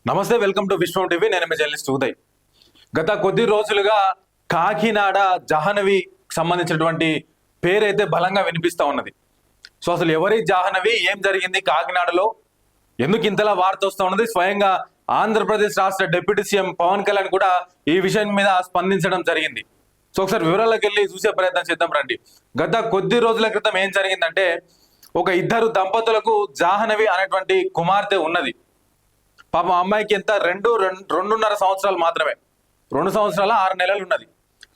నమస్తే, welcome to Vishwam TV. నేను మీ journalist Uday. గత కొద్ది రోజులుగా కాకినాడ జాహ్నవి సంబంధించినటువంటి పేరైతే బలంగా వినిపిస్తా ఉన్నది. సో అసలు ఎవరి జాహ్నవి, ఏం జరిగింది కాకినాడలో, ఎందుకు ఇంతలా వార్త వస్తూ ఉన్నది? స్వయంగా ఆంధ్రప్రదేశ్ రాష్ట్ర డిప్యూటీ సీఎం పవన్ కళ్యాణ్ కూడా ఈ విషయం మీద స్పందించడం జరిగింది. సో ఒకసారి వివరాల్లోకి వెళ్ళి చూసే ప్రయత్నం చేద్దాం రండి. గత కొద్ది రోజుల క్రితం ఏం జరిగిందంటే, ఒక ఇద్దరు దంపతులకు జాహ్నవి అనేటువంటి కుమార్తె ఉన్నది. పాపం అమ్మాయికి ఎంత 2.5 సంవత్సరాలు మాత్రమే, 2 సంవత్సరాల 6 నెలలు ఉన్నది.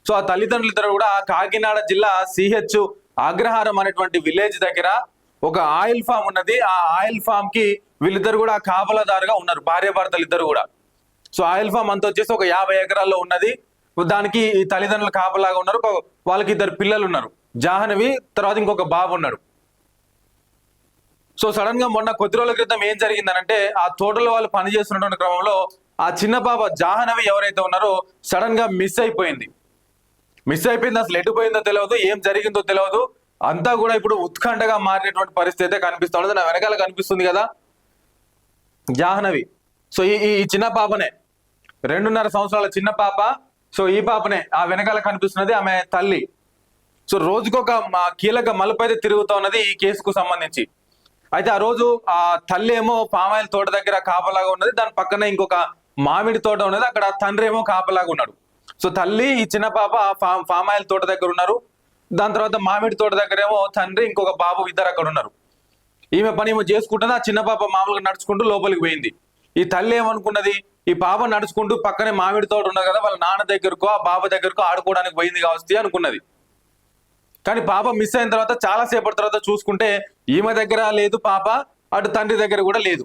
సో ఆ తల్లిదండ్రులు ఇద్దరు కూడా కాకినాడ జిల్లా సిహెచ్ అగ్రహారం అనేటువంటి విలేజ్ దగ్గర ఒక ఆయిల్ ఫామ్ ఉన్నది. ఆ ఆయిల్ ఫామ్ కి వీళ్ళిద్దరు కూడా కాపలాదారుగా ఉన్నారు, భార్యాభర్తలు ఇద్దరు కూడా. సో ఆయిల్ ఫామ్ అంతా వచ్చేసి ఒక 50 ఎకరాల్లో ఉన్నది. దానికి ఈ తల్లిదండ్రులు కాపలాగా ఉన్నారు. వాళ్ళకి 2 పిల్లలు ఉన్నారు, జాహ్నవి తర్వాత ఇంకొక బాబు ఉన్నాడు. సో సడన్ గా మొన్న కొద్ది రోజుల క్రితం ఏం జరిగిందనంటే, ఆ తోటలో వాళ్ళు పనిచేస్తున్నటువంటి క్రమంలో ఆ చిన్న పాప జాహ్నవి ఎవరైతే ఉన్నారో సడన్ గా మిస్ అయిపోయింది. అసలు ఎటు పోయిందో తెలియదు, ఏం జరిగిందో తెలియదు. అంతా కూడా ఇప్పుడు ఉత్కంఠగా మారినటువంటి పరిస్థితి అయితే కనిపిస్తా ఉన్నది. నా వెనకాల కనిపిస్తుంది కదా జాహ్నవి. సో ఈ చిన్న పాపనే, 2.5 సంవత్సరాల చిన్న పాప. సో ఈ పాపనే ఆ వెనకాల కనిపిస్తున్నది ఆమె తల్లి. సో రోజుకొక కీలక మలుపు అయితే తిరుగుతా ఉన్నది ఈ కేసుకు సంబంధించి. అయితే ఆ రోజు ఆ తల్లి ఏమో పామాయిల్ తోట దగ్గర కాపలాగా ఉన్నది, దాని పక్కన ఇంకొక మామిడి తోట ఉన్నది, అక్కడ తండ్రి ఏమో కాపలాగా ఉన్నాడు. సో తల్లి, ఈ చిన్న పాప పామాయిల్ తోట దగ్గర ఉన్నారు. దాని తర్వాత మామిడి తోట దగ్గర ఏమో తండ్రి ఇంకొక బాబు ఇద్దరు అక్కడ ఉన్నారు. ఈమె పని ఏమో చేసుకుంటుంది, ఆ చిన్న పాప మామూలుగా నడుచుకుంటూ లోపలికి పోయింది. ఈ తల్లి ఏమనుకున్నది, ఈ పాప నడుచుకుంటూ పక్కనే మామిడి తోట ఉన్నది కదా, వాళ్ళ నాన్న దగ్గరకో ఆ బాబు దగ్గరకో ఆడుకోవడానికి పోయింది కావచ్చు అనుకున్నది. కానీ పాప మిస్ అయిన తర్వాత చాలా సేపటి తర్వాత చూసుకుంటే ఈమె దగ్గర లేదు పాప, అటు తండ్రి దగ్గర కూడా లేదు.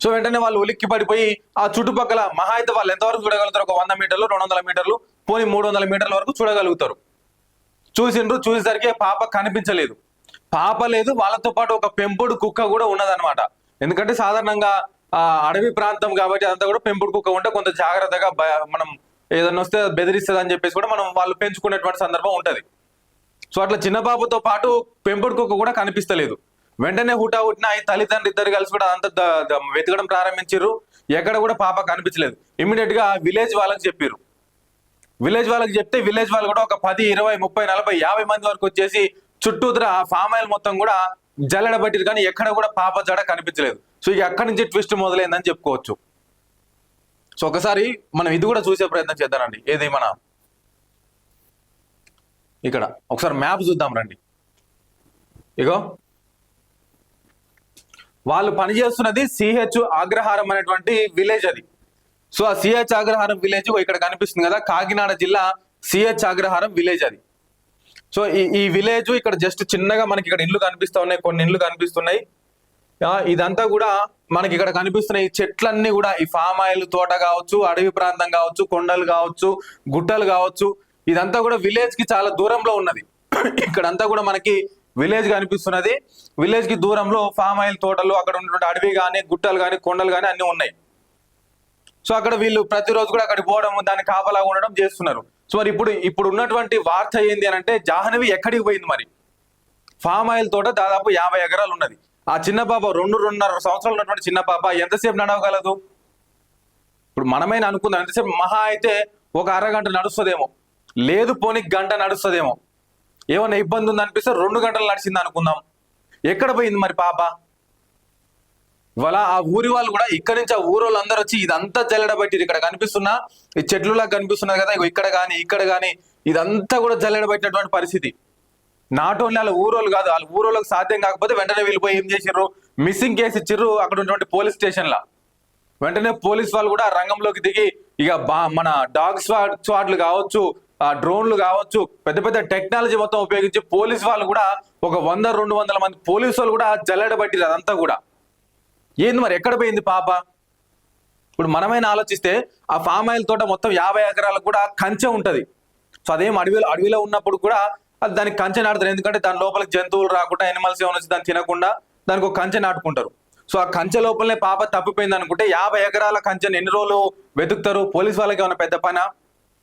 సో వెంటనే వాళ్ళు ఉలిక్కి పడిపోయి ఆ చుట్టుపక్కల మహా అయితే వాళ్ళు ఎంతవరకు చూడగలుగుతారు, ఒక 100 మీటర్లు 200 మీటర్లు పోనీ 300 మీటర్ల వరకు చూడగలుగుతారు. చూసేసరికి పాప కనిపించలేదు. పాప లేదు, వాళ్ళతో పాటు ఒక పెంపుడు కుక్క కూడా ఉన్నదన్నమాట. ఎందుకంటే సాధారణంగా అడవి ప్రాంతం కాబట్టి అదంతా కూడా పెంపుడు కుక్క ఉంటే కొంత జాగ్రత్తగా మనం ఏదైనా వస్తే బెదిరిస్తుంది అని చెప్పేసి కూడా మనం వాళ్ళు పెంచుకునేటువంటి సందర్భం ఉంటది. సో అట్లా చిన్న బాబుతో పాటు పెంపుడు కుక్క కూడా కనిపిస్తలేదు. వెంటనే హుటాహుటిన ఈ తల్లిదండ్రులు ఇద్దరు కలిసి కూడా అంత వెతకడం ప్రారంభించారు. ఎక్కడ కూడా పాప కనిపించలేదు. ఇమ్మీడియట్ గా విలేజ్ వాళ్ళకి చెప్పారు. విలేజ్ వాళ్ళకి చెప్తే విలేజ్ వాళ్ళు కూడా ఒక 10, 20, 30, 40, 50 మంది వరకు వచ్చేసి చుట్టూతర ఆ ఫామ్ ఆయిల్ మొత్తం కూడా జల్లెడబట్టిరు, కానీ ఎక్కడ కూడా పాప జడ కనిపించలేదు. సో ఇక అక్కడి నుంచి ట్విస్ట్ మొదలైందని చెప్పుకోవచ్చు. సో ఒకసారి మనం ఇది కూడా చూసే ప్రయత్నం చేద్దామండి. ఏది మన ఇక్కడ ఒకసారి మ్యాప్ చూద్దాం రండి. ఇగో వాళ్ళు పనిచేస్తున్నది సిహెచ్ అగ్రహారం అనేటువంటి విలేజ్ అది. సో ఆ సిహెచ్ అగ్రహారం విలేజ్ ఇక్కడ కనిపిస్తుంది కదా, కాకినాడ జిల్లా సిహెచ్ అగ్రహారం విలేజ్ అది. సో ఈ విలేజ్ ఇక్కడ జస్ట్ చిన్నగా మనకి ఇక్కడ ఇల్లు కనిపిస్తా ఉన్నాయి, కొన్ని ఇల్లు కనిపిస్తున్నాయి. ఇదంతా కూడా మనకి ఇక్కడ కనిపిస్తున్నాయి. ఈ చెట్లన్నీ కూడా ఈ ఫామ్ ఆయిల్ తోట కావచ్చు, అడవి ప్రాంతం కావచ్చు, కొండలు కావచ్చు, గుట్టలు కావచ్చు, ఇదంతా కూడా విలేజ్ కి చాలా దూరంలో ఉన్నది. ఇక్కడంతా కూడా మనకి విలేజ్ కనిపిస్తున్నది. విలేజ్ కి దూరంలో ఫామ్ ఆయిల్ తోటలు, అక్కడ ఉన్నటువంటి అడవి కానీ, గుట్టలు కానీ, కొండలు కానీ అన్ని ఉన్నాయి. సో అక్కడ వీళ్ళు ప్రతిరోజు కూడా అక్కడికి పోవడం, దాన్ని కాపలా ఉండడం చేస్తున్నారు. సో మరి ఇప్పుడు ఉన్నటువంటి వార్త ఏంది అని అంటే, జాహ్నవి ఎక్కడికి పోయింది మరి? ఫామ్ ఆయిల్ తోట దాదాపు 50 ఎకరాలు ఉన్నది. ఆ చిన్న పాప 2.5 సంవత్సరాలు ఉన్నటువంటి చిన్న పాప ఎంతసేపు నడవగలదు? ఇప్పుడు మనమైనా అనుకుందాం, ఎంతసేపు మహా అయితే ఒక అరగంట నడుస్తుందేమో, లేదు పోనీ గంట నడుస్తుందేమో. ఏమన్నా ఇబ్బంది ఉంది అనిపిస్తే 2 గంటలు నడిచింది అనుకుందాం. ఎక్కడ పోయింది మరి పాప? ఇవాళ ఆ ఊరి వాళ్ళు కూడా ఇక్కడి నుంచి ఆ ఊరు వాళ్ళందరూ వచ్చి ఇదంతా జల్లెడబట్టిరు. ఇక్కడ కనిపిస్తున్నా ఈ చెట్లులా కనిపిస్తున్నది కదా, ఇక్కడ కానీ ఇదంతా కూడా జల్లెడబట్టినటువంటి పరిస్థితి. నాట్ ఓన్లీ వాళ్ళ ఊరోళ్ళు కాదు, వాళ్ళ ఊరోళ్ళకి సాధ్యం కాకపోతే వెంటనే వెళ్ళిపోయి ఏం చేసిర్రు, మిస్సింగ్ కేసు ఇచ్చిర్రు అక్కడ ఉన్నటువంటి పోలీస్ స్టేషన్ లా. వెంటనే పోలీస్ వాళ్ళు కూడా రంగంలోకి దిగి ఇక మన డాగ్ స్క్వాడ్లు కావచ్చు, డ్రోన్లు కావచ్చు, పెద్ద పెద్ద టెక్నాలజీ మొత్తం ఉపయోగించి పోలీస్ వాళ్ళు కూడా ఒక 100-200 మంది పోలీసు వాళ్ళు కూడా జల్లెడబట్టిరు అదంతా కూడా. ఏంది మరి ఎక్కడ పోయింది పాప? ఇప్పుడు మనమైనా ఆలోచిస్తే ఆ ఫామ్ ఆయిల్ తోట మొత్తం 50 ఎకరాలకు కూడా కంచె ఉంటది. సో అదేం అడవిలో ఉన్నప్పుడు కూడా అది దానికి కంచె నాటుతారు. ఎందుకంటే దాని లోపలికి జంతువులు రాకుండా, ఎనిమల్స్ ఏమైనా వచ్చి దాన్ని తినకుండా దానికి ఒక కంచె నాటుకుంటారు. సో ఆ కంచె లోపలనే పాప తప్పిపోయింది అనుకుంటే 50 ఎకరాల కంచెని ఎన్ని రోజులు వెతుకుతారు? పోలీస్ వాళ్ళకి ఏమైనా పెద్ద పనా?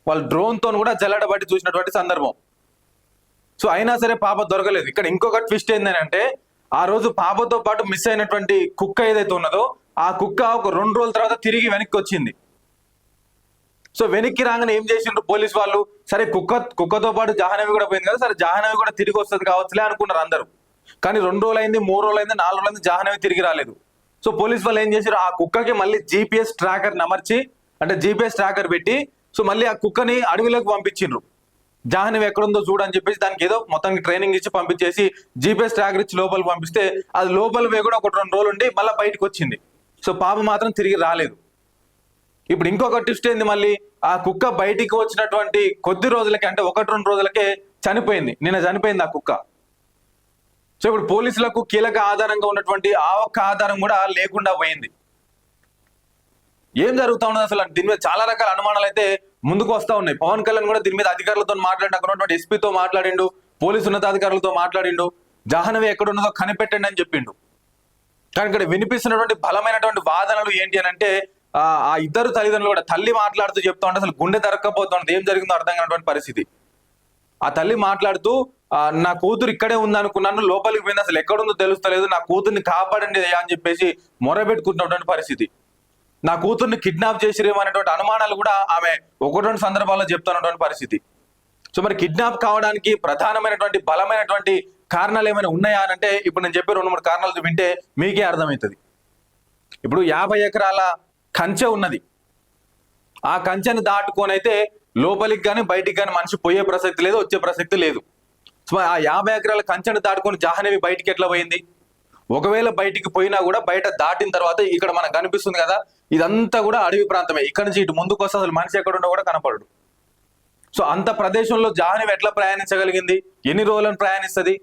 వాళ్ళు డ్రోన్ తో కూడా జల్లెడబట్టి చూసినటువంటి సందర్భం. సో అయినా సరే పాప దొరకలేదు. ఇక్కడ ఇంకొక ట్విస్ట్ ఏంటంటే, ఆ రోజు పాపతో పాటు మిస్ అయినటువంటి కుక్క ఏదైతే ఉన్నదో ఆ కుక్క ఒక 2 రోజుల తర్వాత తిరిగి వెనక్కి వచ్చింది. సో వెనక్కి రాగానే ఏం చేసిండ్రు పోలీస్ వాళ్ళు, సరే కుక్కతో పాటు జాహ్నవి కూడా పోయింది కదా, సరే జాహ్నవి కూడా తిరిగి వస్తుంది కావచ్చులే అనుకున్నారు అందరూ. కానీ 2 రోజులు అయింది, 3 రోజులు అయింది, 4 రోజులు అయింది, జాహ్నవి తిరిగి రాలేదు. సో పోలీస్ వాళ్ళు ఏం చేశారు, ఆ కుక్కకి మళ్ళీ GPS ట్రాకర్ అమర్చి, అంటే GPS ట్రాకర్ పెట్టి, సో మళ్ళీ ఆ కుక్కని అడవిలోకి పంపించిండ్రు. జాహ్నవి ఎక్కడుందో చూడని చెప్పేసి దానికి ఏదో మొత్తానికి ట్రైనింగ్ ఇచ్చి పంపించేసి GPS ట్రాకర్ ఇచ్చి లోపలికి పంపిస్తే అది లోపల పోయి కూడా 1-2 రోజులు ఉండి మళ్ళీ బయటకు వచ్చింది. సో పాప మాత్రం తిరిగి రాలేదు. ఇప్పుడు ఇంకొక ట్విస్ట్ ఏంది, మళ్ళీ ఆ కుక్క బయటికి వచ్చినటువంటి కొద్ది రోజులకి, అంటే 1-2 రోజులకే చనిపోయింది. నిన్న చనిపోయింది ఆ కుక్క. సో ఇప్పుడు పోలీసులకు కీలక ఆధారంగా ఉన్నటువంటి ఆ ఒక్క ఆధారం కూడా లేకుండా పోయింది. ఏం జరుగుతా ఉన్నది అసలు? దీని మీద చాలా రకాల అనుమానాలు అయితే ముందుకు వస్తా ఉన్నాయి. పవన్ కళ్యాణ్ కూడా దీని మీద అధికారులతో మాట్లాడి, అక్కడ ఉన్నటువంటి ఎస్పీతో మాట్లాడిండు, పోలీసు ఉన్నతాధికారులతో మాట్లాడిండు, జాహ్నవి ఎక్కడ ఉన్నదో కనిపెట్టండి అని చెప్పిండు. కానీ ఇక్కడ వినిపిస్తున్నటువంటి బలమైనటువంటి వాదనలు ఏంటి అని అంటే, ఆ ఇద్దరు తల్లిదండ్రులు కూడా, తల్లి మాట్లాడుతూ చెప్తా ఉంటే అసలు గుండె దొరక్కపోతుంది, ఏం జరిగిందో అర్థం కానటువంటి పరిస్థితి. ఆ తల్లి మాట్లాడుతూ, నా కూతురు ఇక్కడే ఉందనుకున్నాను, లోపలికి పోయింది, అసలు ఎక్కడుందో తెలుస్తలేదు, నా కూతుర్ని కాపాడండి అని చెప్పేసి మొరబెట్టుకుంటున్నటువంటి పరిస్థితి. నా కూతుర్ని కిడ్నాప్ చేసిరేమో అనేటువంటి అనుమానాలు కూడా ఆమె 1-2 సందర్భాల్లో చెప్తున్నటువంటి పరిస్థితి. సో మరి కిడ్నాప్ కావడానికి ప్రధానమైనటువంటి బలమైనటువంటి కారణాలు ఏమైనా ఉన్నాయా అని అంటే, ఇప్పుడు నేను చెప్పే 2-3 కారణాలు వింటే మీకే అర్థమవుతుంది. ఇప్పుడు 50 ఎకరాల కంచె ఉన్నది. ఆ కంచెని దాటుకొని అయితే లోపలికి కానీ బయటికి కానీ మనిషి పోయే ప్రసక్తి లేదు, వచ్చే ప్రసక్తి లేదు. సో ఆ 50 ఎకరాల కంచెని దాటుకొని జాహ్నవి బయటికి ఎట్లా పోయింది? ఒకవేళ బయటికి పోయినా కూడా బయట దాటిన తర్వాత ఇక్కడ మనకు కనిపిస్తుంది కదా, ఇదంతా కూడా అడవి ప్రాంతమే. ఇక్కడ నుంచి ఇటు ముందుకు వస్తే అసలు మనిషి ఎక్కడ ఉండో కూడా కనపడడు. సో అంత ప్రదేశంలో జాహ్నవి ఎట్లా ప్రయాణించగలిగింది? ఎన్ని రోజులను ప్రయాణిస్తుంది?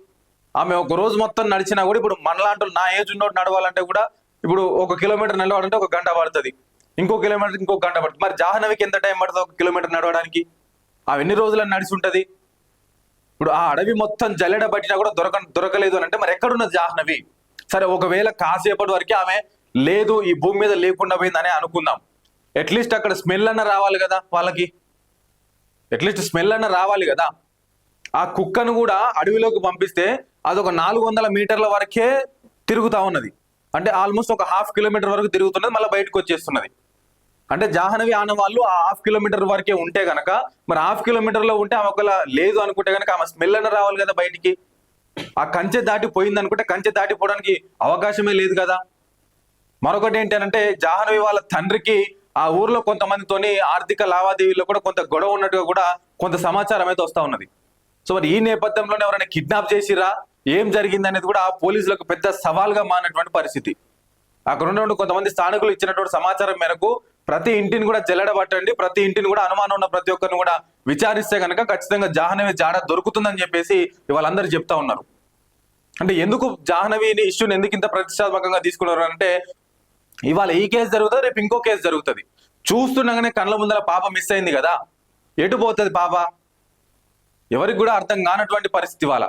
ఆమె ఒక రోజు మొత్తం నడిచినా కూడా, ఇప్పుడు మనలాంటి నా ఏజ్ ఉన్నోటి నడవాలంటే కూడా, ఇప్పుడు 1 కిలోమీటర్ నడవాలంటే 1 గంట పడుతుంది, ఇంకో కిలోమీటర్ ఇంకో గంట పడుతుంది. మరి జాహ్నవికి ఎంత టైం పడుతుంది 1 కిలోమీటర్ నడవడానికి? ఆమె ఎన్ని రోజులను నడిచి ఉంటుంది? ఇప్పుడు ఆ అడవి మొత్తం జల్లెడ పట్టినా కూడా దొరకలేదు అని అంటే మరి ఎక్కడున్నది జాహ్నవి? సరే ఒకవేళ కాసేపటి వరకు ఆమె లేదు, ఈ భూమి మీద లేకుండా పోయిందని అనుకుందాం. అట్లీస్ట్ అక్కడ స్మెల్ అన్న రావాలి కదా వాళ్ళకి, అట్లీస్ట్ స్మెల్ అన్న రావాలి కదా. ఆ కుక్కను కూడా అడవిలోకి పంపిస్తే అదొక 400 మీటర్ల వరకే తిరుగుతా ఉన్నది, అంటే ఆల్మోస్ట్ ఒక 1/2 కిలోమీటర్ వరకు తిరుగుతున్నది, మళ్ళీ బయటకు వచ్చేస్తున్నది. అంటే జాహ్నవి ఆనవాళ్ళు ఆ 1/2 కిలోమీటర్ వరకే ఉంటే గనక, మరి 1/2 కిలోమీటర్లో ఉంటే ఆమె ఒకవేళ లేదు అనుకుంటే కనుక ఆమె స్మెల్ అన్న రావాలి కదా బయటికి. ఆ కంచె దాటిపోయింది అనుకుంటే కంచె దాటిపోవడానికి అవకాశమే లేదు కదా. మరొకటి ఏంటంటే, జాహ్నవి వాళ్ళ తండ్రికి ఆ ఊర్లో కొంతమందితోని ఆర్థిక లావాదేవీల్లో కూడా కొంత గొడవ ఉన్నట్టుగా కూడా కొంత సమాచారం అయితే వస్తా ఉన్నది. సో మరి ఈ నేపథ్యంలోనే ఎవరైనా కిడ్నాప్ చేసిరా, ఏం జరిగింది అనేది కూడా పోలీసులకు పెద్ద సవాల్గా మారినటువంటి పరిస్థితి. అక్కడ ఉన్నటువంటి కొంతమంది స్థానికులు ఇచ్చినటువంటి సమాచారం మేరకు ప్రతి ఇంటిని కూడా జల్లెడబట్టండి, ప్రతి ఇంటిని కూడా అనుమానం ఉన్న ప్రతి ఒక్కరిని కూడా విచారిస్తే కనుక ఖచ్చితంగా జాహ్నవి జాడ దొరుకుతుందని చెప్పేసి వాళ్ళందరూ చెప్తా ఉన్నారు. అంటే ఎందుకు జాహ్నవిని ఇష్యూని ఎందుకు ఇంత ప్రతిష్టాత్మకంగా తీసుకున్నారు అంటే, ఇవాళ ఈ కేసు జరుగుతుంది, రేపు ఇంకో కేసు జరుగుతుంది. చూస్తుండగానే కళ్ళ ముందర పాప మిస్ అయింది కదా, ఎటు పోతుంది పాప? ఎవరికి కూడా అర్థం కానటువంటి పరిస్థితి. ఇవాళ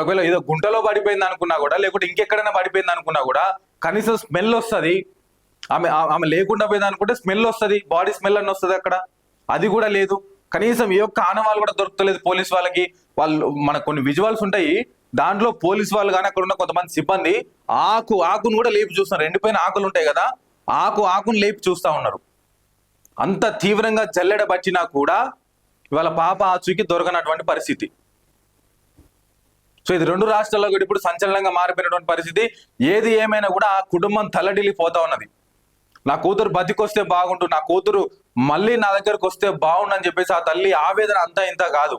ఒకవేళ ఏదో గుంటలో పడిపోయింది అనుకున్నా కూడా, లేకుంటే ఇంకెక్కడైనా పడిపోయింది అనుకున్నా కూడా కనీసం స్మెల్ వస్తుంది. ఆమె లేకుండా పోయింది అనుకుంటే స్మెల్ వస్తుంది, బాడీ స్మెల్ అని వస్తుంది అక్కడ, అది కూడా లేదు. కనీసం ఏ ఒక్క ఆనవాళ్ళు కూడా దొరుకుతలేదు పోలీస్ వాళ్ళకి. వాళ్ళు మనకు కొన్ని విజువల్స్ ఉంటాయి, దాంట్లో పోలీస్ వాళ్ళు కానీ అక్కడ ఉన్న కొంతమంది సిబ్బంది ఆకును కూడా లేపి చూస్తున్నారు. ఎండిపోయిన ఆకులు ఉంటాయి కదా, ఆకును లేపి చూస్తా ఉన్నారు. అంత తీవ్రంగా జల్లెడ పట్టినా కూడా ఇవాళ పాప ఆచూకీ దొరకనటువంటి పరిస్థితి. సో ఇది 2 రాష్ట్రాల్లో కూడా ఇప్పుడు సంచలనంగా మారిపోయినటువంటి పరిస్థితి. ఏది ఏమైనా కూడా ఆ కుటుంబం తల్లడిల్లిపోతా ఉన్నది. నా కూతురు బతికొస్తే బాగుంటు, నా కూతురు మళ్ళీ నా దగ్గరకు వస్తే బాగుండు అని చెప్పేసి ఆ తల్లి ఆవేదన అంతా ఇంత కాదు.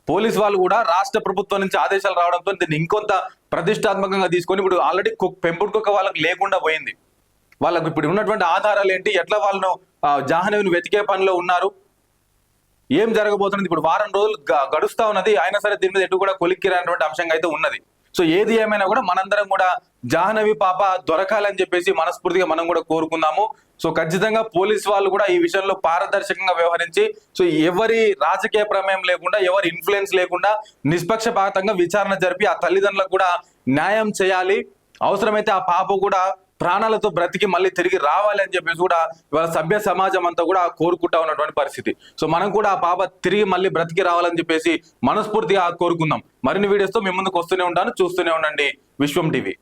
పోలీస్ వాళ్ళు కూడా రాష్ట్ర ప్రభుత్వం నుంచి ఆదేశాలు రావడంతో దీన్ని ఇంకొంత ప్రతిష్టాత్మకంగా తీసుకొని, ఇప్పుడు ఆల్రెడీ పెంపుడు కుక్క వాళ్ళకి లేకుండా పోయింది. వాళ్ళకు ఇప్పుడు ఉన్నటువంటి ఆధారాలు ఏంటి, ఎట్లా వాళ్ళను జాహ్నవిని వెతికే పనిలో ఉన్నారు, ఏం జరగబోతున్నది, ఇప్పుడు వారం రోజులు గడుస్తా ఉన్నది, అయినా సరే దీని మీద ఎటు కూడా కొలిక్కిరానటువంటి అంశంగా అయితే ఉన్నది. సో ఏది ఏమైనా కూడా మనందరం కూడా జాహ్నవి పాప దొరకాలని చెప్పేసి మనస్ఫూర్తిగా మనం కూడా కోరుకుందాము. సో ఖచ్చితంగా పోలీస్ వాళ్ళు కూడా ఈ విషయంలో పారదర్శకంగా వ్యవహరించి, సో ఎవరి రాజకీయ ప్రమేయం లేకుండా, ఎవరి ఇన్ఫ్లుయెన్స్ లేకుండా నిష్పక్షపాతంగా విచారణ జరిపి ఆ తల్లిదండ్రులకు కూడా న్యాయం చేయాలి. అవసరమైతే ఆ పాప కూడా ప్రాణాలతో బ్రతికి మళ్ళీ తిరిగి రావాలి అని చెప్పేసి కూడా ఇవాళ సభ్య సమాజం అంతా కూడా కోరుకుంటా ఉన్నటువంటి పరిస్థితి. సో మనం కూడా ఆ పాప తిరిగి మళ్ళీ బ్రతికి రావాలని చెప్పేసి మనస్ఫూర్తిగా కోరుకుందాం. మరిన్ని వీడియోస్తో మీ ముందుకు వస్తూనే ఉంటాను, చూస్తూనే ఉండండి విశ్వం టీవీ.